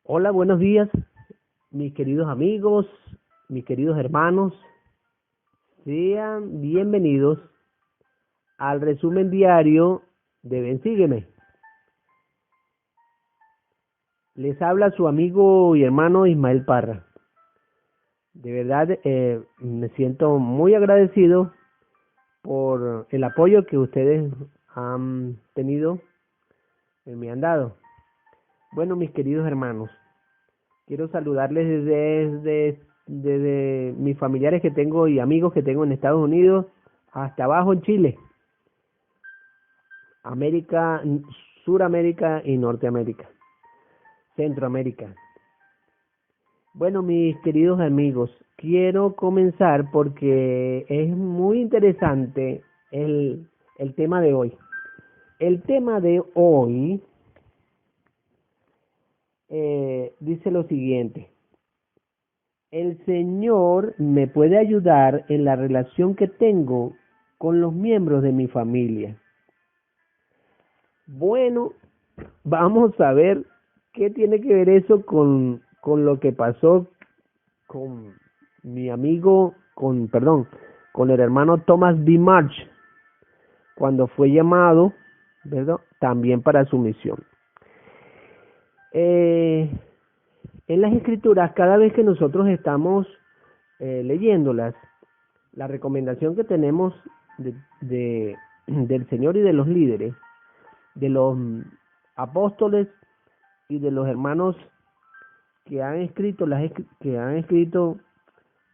Hola, buenos días, mis queridos amigos, mis queridos hermanos. Sean bienvenidos al resumen diario de Ven Sígueme. Les habla su amigo y hermano Ismael Parra. De verdad, me siento muy agradecido por el apoyo que ustedes han tenido y me han dado. Bueno, mis queridos hermanos, quiero saludarles desde mis familiares que tengo y amigos que tengo en Estados Unidos hasta abajo en Chile, América, Suramérica y Norteamérica, Centroamérica. Bueno, mis queridos amigos, quiero comenzar porque es muy interesante el tema de hoy. El tema de hoy dice lo siguiente: el Señor me puede ayudar en la relación que tengo con los miembros de mi familia. Bueno, vamos a ver qué tiene que ver eso con lo que pasó con mi amigo, con el hermano Thomas B. March, cuando fue llamado, ¿verdad?, también para su misión. En las escrituras, cada vez que nosotros estamos leyéndolas, la recomendación que tenemos del Señor y de los líderes, de los apóstoles y de los hermanos que han escrito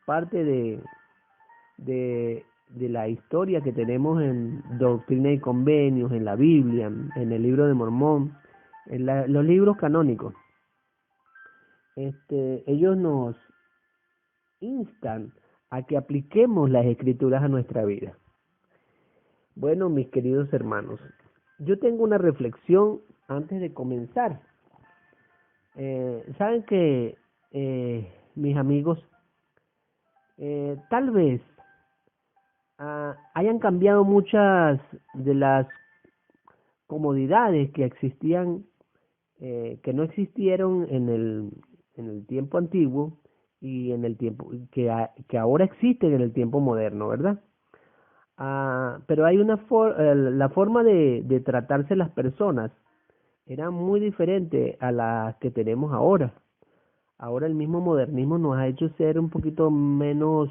parte de la historia que tenemos en Doctrina y Convenios, en la Biblia, en el libro de Mormón, los libros canónicos. Ellos nos instan a que apliquemos las escrituras a nuestra vida. Bueno, mis queridos hermanos, yo tengo una reflexión antes de comenzar. Saben que, mis amigos, tal vez hayan cambiado muchas de las comodidades que existían, que no existieron en el tiempo antiguo y en el tiempo que ahora existen en el tiempo moderno, ¿verdad? Pero hay la forma de tratarse las personas era muy diferente a la que tenemos ahora. Ahora el mismo modernismo nos ha hecho ser un poquito menos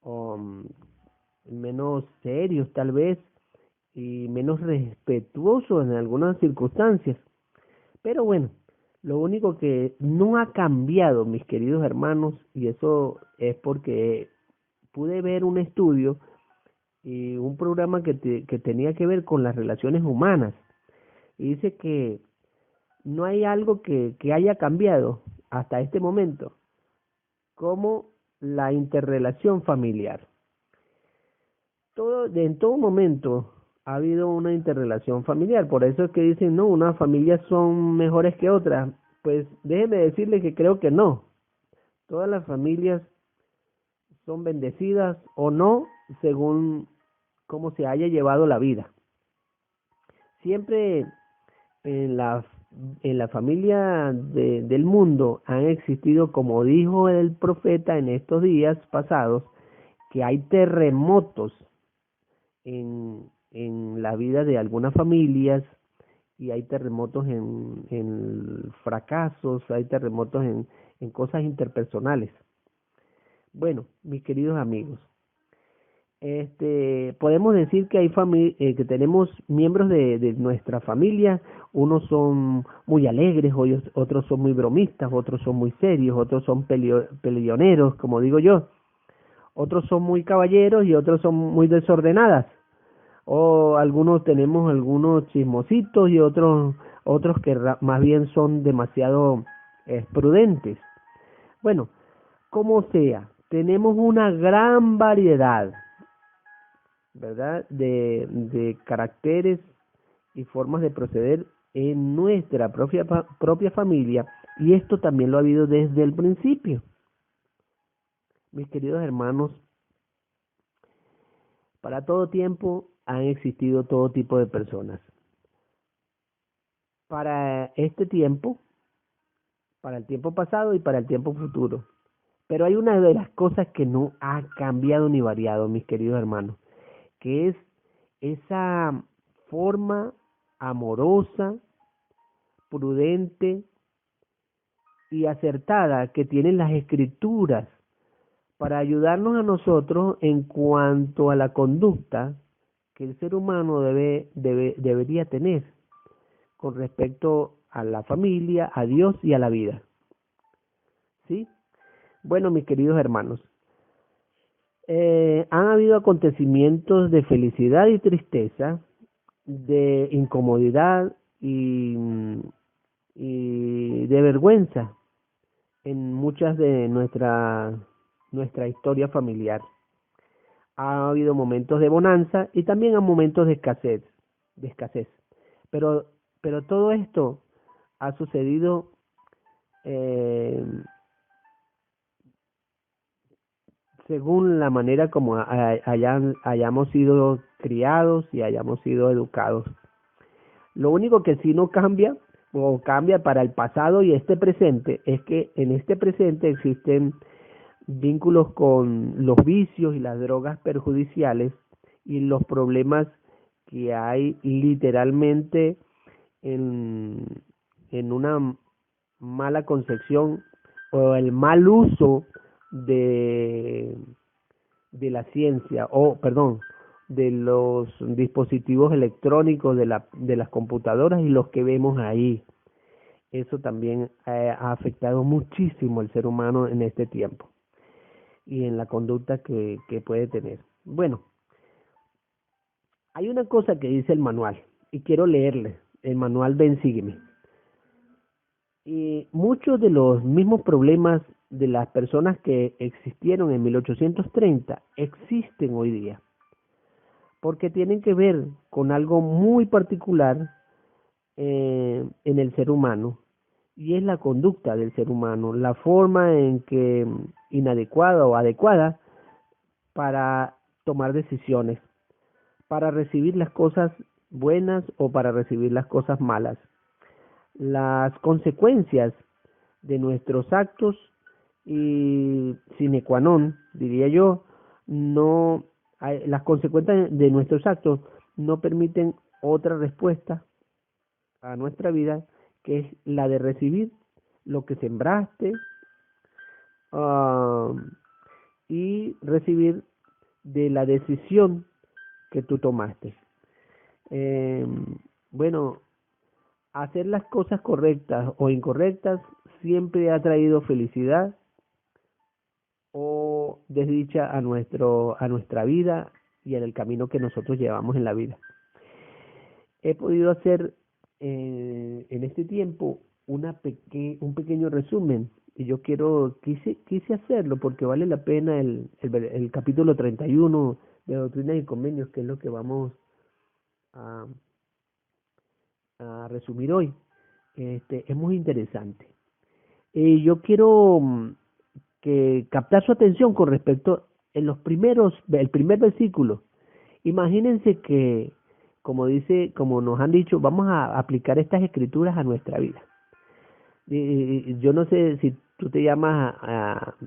um, menos serios tal vez y menos respetuosos en algunas circunstancias. Pero bueno, lo único que no ha cambiado, mis queridos hermanos, y eso es porque pude ver un estudio y un programa que tenía que ver con las relaciones humanas. Y dice que no hay algo que haya cambiado hasta este momento como la interrelación familiar. En todo momento ha habido una interrelación familiar, por eso es que dicen, no, unas familias son mejores que otras. Pues déjeme decirle que creo que no. Todas las familias son bendecidas o no según cómo se haya llevado la vida. Siempre en la familia del mundo han existido, como dijo el profeta en estos días pasados, que hay terremotos en la vida de algunas familias, y hay terremotos en fracasos, hay terremotos en cosas interpersonales. Bueno, mis queridos amigos, podemos decir que que tenemos miembros de nuestra familia. Unos son muy alegres, otros son muy bromistas, otros son muy serios, otros son peleoneros, como digo yo, otros son muy caballeros y otros son muy desordenadas, o tenemos algunos chismositos y otros que más bien son demasiado prudentes. Bueno, como sea, tenemos una gran variedad, ¿verdad?, de caracteres y formas de proceder en nuestra propia familia, y esto también lo ha habido desde el principio. Mis queridos hermanos, para todo tiempo han existido todo tipo de personas. para este tiempo, para el tiempo pasado y para el tiempo futuro. Pero hay una de las cosas que no ha cambiado ni variado, mis queridos hermanos, que es esa forma amorosa, prudente y acertada que tienen las escrituras para ayudarnos a nosotros en cuanto a la conducta que el ser humano debería tener con respecto a la familia, a Dios y a la vida. ¿Sí? Bueno, mis queridos hermanos, han habido acontecimientos de felicidad y tristeza, de incomodidad y de vergüenza en muchas de nuestra historia familiar. Ha habido momentos de bonanza y también hay momentos de escasez. Pero, pero todo esto ha sucedido eh, según la manera como hayamos sido criados y hayamos sido educados. Lo único que sí no cambia o cambia para el pasado y este presente es que en este presente existen vínculos con los vicios y las drogas perjudiciales y los problemas que hay literalmente en, en una mala concepción o el mal uso de, de la ciencia, o perdón, de los dispositivos electrónicos, de las computadoras y los que vemos ahí. Eso también ha afectado muchísimo al ser humano en este tiempo y en la conducta que puede tener. Bueno, hay una cosa que dice el manual y quiero leerle, el manual Ven, sígueme. Y muchos de los mismos problemas de las personas que existieron en 1830 existen hoy día, porque tienen que ver con algo muy particular en el ser humano, y es la conducta del ser humano, la forma en que inadecuada o adecuada para tomar decisiones, para recibir las cosas buenas o para recibir las cosas malas. Las consecuencias de nuestros actos y sine qua non, diría yo, no las consecuencias de nuestros actos no permiten otra respuesta a nuestra vida que es la de recibir lo que sembraste uh, y recibir de la decisión que tú tomaste. Eh, bueno, hacer las cosas correctas o incorrectas siempre ha traído felicidad o desdicha a nuestra vida y en el camino que nosotros llevamos en la vida. He podido hacer en este tiempo un pequeño resumen y yo quise hacerlo porque vale la pena el capítulo 31 de Doctrinas y Convenios, que es lo que vamos a, a resumir hoy. Es muy interesante. Yo quiero que captar su atención con respecto el primer versículo. Imagínense que, como nos han dicho, vamos a aplicar estas escrituras a nuestra vida. Yo no sé si tú te llamas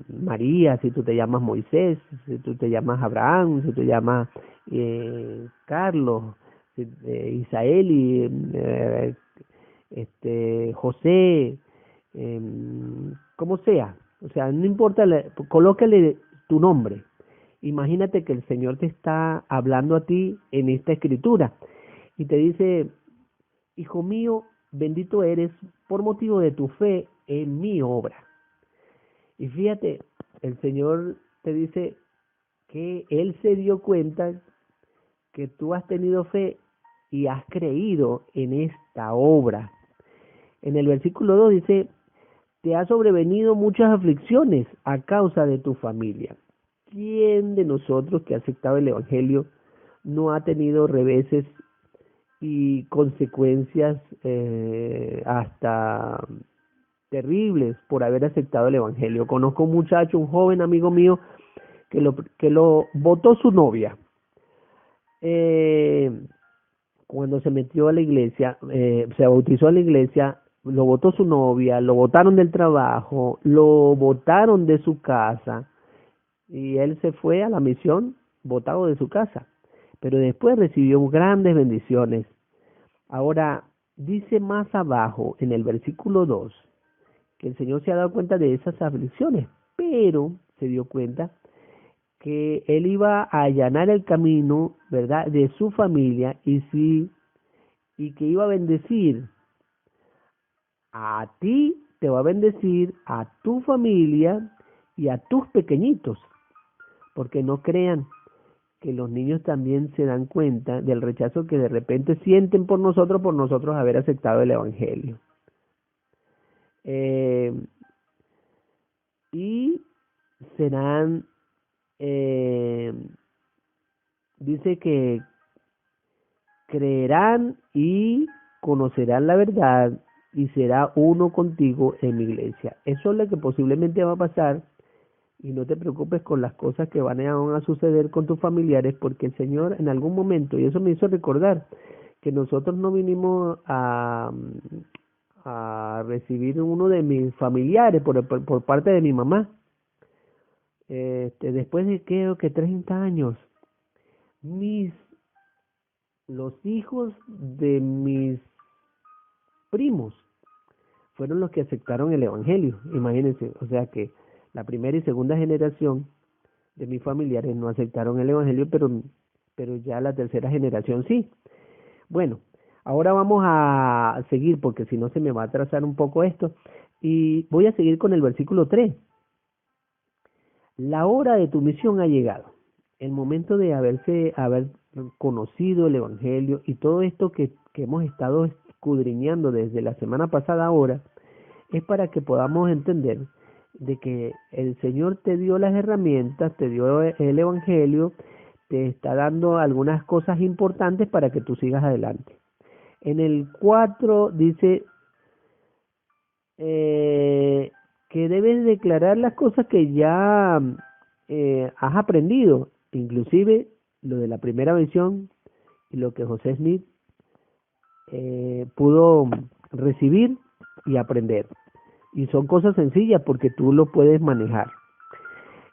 María, si tú te llamas Moisés, si tú te llamas Abraham, si tú te llamas Carlos, Isael y José, como sea. O sea, no importa, colócale tu nombre. Imagínate que el Señor te está hablando a ti en esta escritura y te dice: hijo mío, bendito eres por motivo de tu fe en mi obra. Y fíjate, el Señor te dice que Él se dio cuenta que tú has tenido fe y has creído en esta obra. En el versículo 2 dice: te ha sobrevenido muchas aflicciones a causa de tu familia. ¿Quién de nosotros que ha aceptado el Evangelio no ha tenido reveses y consecuencias hasta terribles por haber aceptado el Evangelio? Conozco un muchacho, un joven amigo mío, que lo votó su novia. cuando se metió a la iglesia, se bautizó en la iglesia, lo votó su novia, lo botaron del trabajo, lo botaron de su casa y él se fue a la misión botado de su casa. Pero después recibió grandes bendiciones. Ahora, dice más abajo en el versículo 2 que el Señor se ha dado cuenta de esas aflicciones, pero se dio cuenta que él iba a allanar el camino, ¿verdad?, de su familia y que iba a bendecir a ti, te va a bendecir a tu familia y a tus pequeñitos, porque no crean que los niños también se dan cuenta del rechazo que de repente sienten por nosotros haber aceptado el Evangelio. Y serán, dice que creerán y conocerán la verdad y será uno contigo en mi iglesia. Eso es lo que posiblemente va a pasar y no te preocupes con las cosas que van a suceder con tus familiares porque el Señor en algún momento, y eso me hizo recordar que nosotros no vinimos a recibir uno de mis familiares por parte de mi mamá. Después de creo que 30 años, los hijos de mis primos fueron los que aceptaron el Evangelio, imagínense, o sea que la primera y segunda generación de mis familiares no aceptaron el Evangelio, pero ya la tercera generación sí. Bueno, ahora vamos a seguir, porque si no se me va a atrasar un poco esto, y voy a seguir con el versículo 3. La hora de tu misión ha llegado, el momento de haber conocido el Evangelio y todo esto que hemos estado escudriñando desde la semana pasada ahora, es para que podamos entender de que el Señor te dio las herramientas, te dio el Evangelio, te está dando algunas cosas importantes para que tú sigas adelante. En el 4 dice que debes declarar las cosas que ya has aprendido, inclusive lo de la primera visión y lo que José Smith pudo recibir y aprender. Y son cosas sencillas porque tú lo puedes manejar.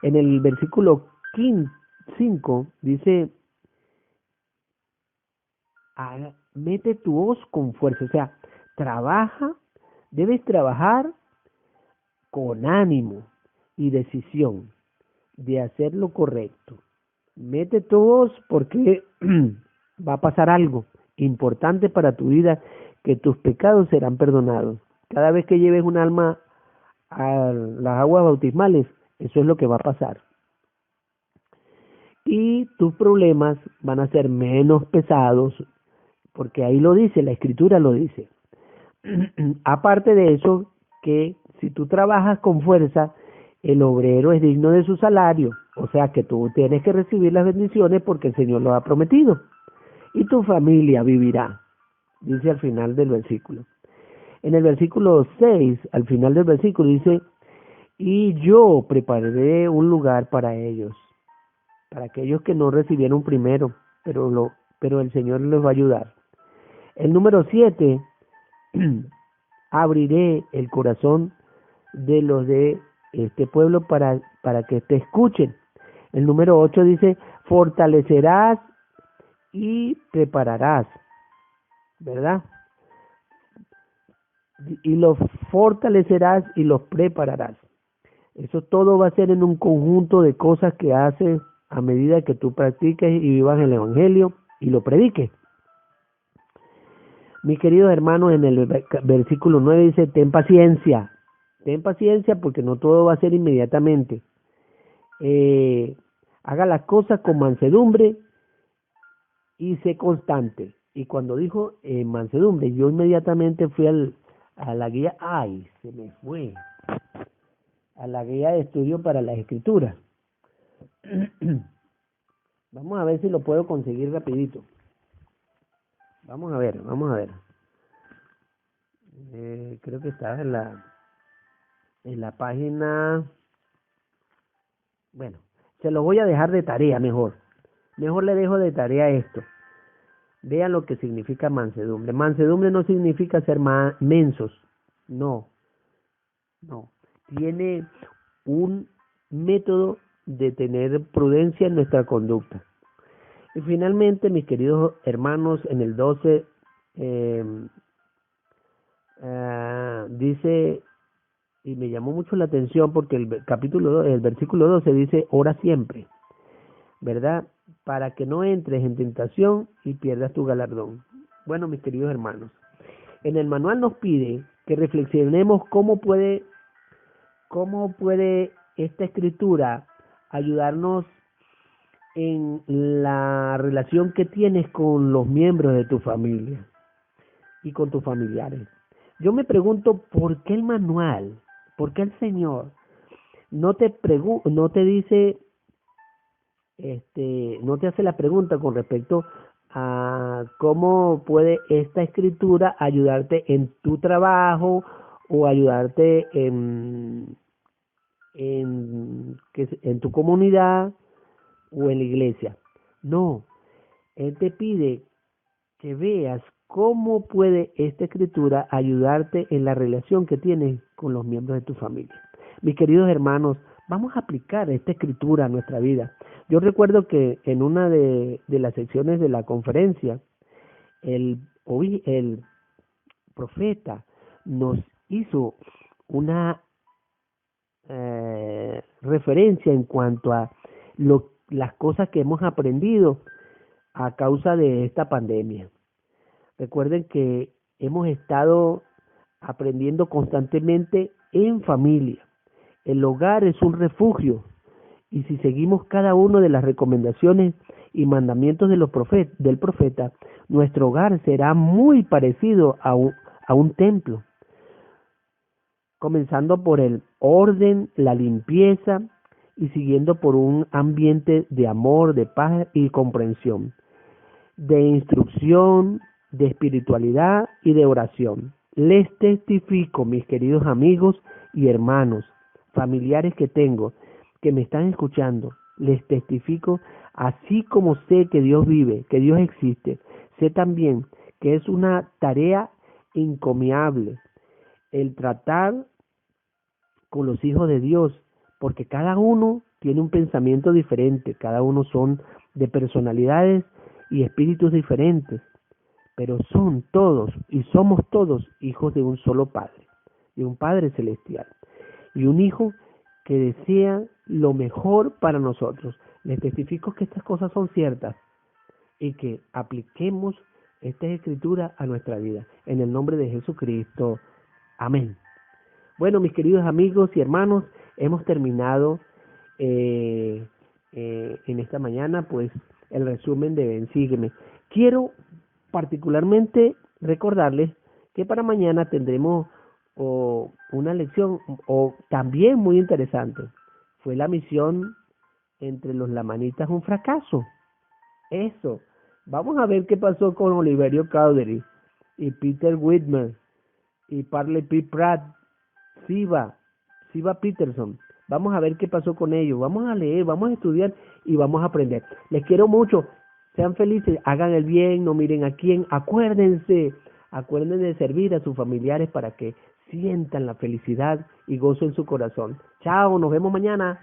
En el versículo 5 dice, mete tu voz con fuerza, o sea, debes trabajar con ánimo y decisión de hacer lo correcto. Mete tu voz porque va a pasar algo importante para tu vida, que tus pecados serán perdonados. Cada vez que lleves un alma a las aguas bautismales, eso es lo que va a pasar. Y tus problemas van a ser menos pesados, porque ahí lo dice, la escritura lo dice. Aparte de eso, que si tú trabajas con fuerza, el obrero es digno de su salario, o sea que tú tienes que recibir las bendiciones porque el Señor lo ha prometido, y tu familia vivirá, dice al final del versículo. En el versículo 6, al final del versículo dice, y yo prepararé un lugar para ellos, para aquellos que no recibieron primero, pero el Señor les va a ayudar. El número 7, abriré el corazón de los de este pueblo para que te escuchen. El número 8 dice, fortalecerás y prepararás, ¿verdad? Y los fortalecerás y los prepararás. Eso todo va a ser en un conjunto de cosas que haces a medida que tú practiques y vivas el Evangelio y lo prediques. Mis queridos hermanos, en el versículo 9 dice, ten paciencia porque no todo va a ser inmediatamente. Haga las cosas con mansedumbre y sé constante. Y cuando dijo mansedumbre, yo inmediatamente fui a la guía, se me fue, a la guía de estudio para las escrituras. Vamos a ver si lo puedo conseguir rapidito. Vamos a ver. Creo que está en la página. Bueno, se lo voy a dejar de tarea mejor. Mejor le dejo de tarea esto. Vean lo que significa mansedumbre. Mansedumbre no significa ser mensos, no, no. Tiene un método de tener prudencia en nuestra conducta. Y finalmente, mis queridos hermanos, en el 12 dice, y me llamó mucho la atención porque el versículo 12 dice, ora siempre, ¿verdad? Para que no entres en tentación y pierdas tu galardón. Bueno, mis queridos hermanos, en el manual nos pide que reflexionemos cómo puede esta escritura ayudarnos en la relación que tienes con los miembros de tu familia y con tus familiares. Yo me pregunto, ¿por qué el manual? ¿Por qué el Señor no te dice, no te hace la pregunta con respecto a cómo puede esta escritura ayudarte en tu trabajo o ayudarte en tu comunidad o en la iglesia? No, Él te pide que veas cómo puede esta escritura ayudarte en la relación que tienes con los miembros de tu familia. Mis queridos hermanos, vamos a aplicar esta escritura a nuestra vida. Yo recuerdo que en una de las secciones de la conferencia, el profeta nos hizo una referencia en cuanto a las cosas que hemos aprendido a causa de esta pandemia. Recuerden que hemos estado aprendiendo constantemente en familia. El hogar es un refugio y si seguimos cada una de las recomendaciones y mandamientos de del profeta, nuestro hogar será muy parecido a un templo, comenzando por el orden, la limpieza y siguiendo por un ambiente de amor, de paz y comprensión, de instrucción, de espiritualidad y de oración. Les testifico, mis queridos amigos y hermanos, familiares que tengo, que me están escuchando, les testifico, así como sé que Dios vive, que Dios existe, sé también que es una tarea encomiable el tratar con los hijos de Dios, porque cada uno tiene un pensamiento diferente, cada uno son de personalidades y espíritus diferentes, pero son todos y somos todos hijos de un solo Padre, de un Padre celestial, y un hijo que desea lo mejor para nosotros. Les testifico que estas cosas son ciertas y que apliquemos esta escritura a nuestra vida. En el nombre de Jesucristo. Amén. Bueno, mis queridos amigos y hermanos, hemos terminado en esta mañana, pues, el resumen de Ven, Sígueme. Quiero particularmente recordarles que para mañana tendremos una lección también muy interesante. Fue la misión entre los lamanitas un fracaso. Eso. Vamos a ver qué pasó con Oliverio Cowdery y Peter Whitmer y Parley P. Pratt, Siva Peterson. Vamos a ver qué pasó con ellos. Vamos a leer, vamos a estudiar y vamos a aprender. Les quiero mucho. Sean felices, hagan el bien, no miren a quién. Acuérdense de servir a sus familiares para que sientan la felicidad y gozo en su corazón. Chao, nos vemos mañana.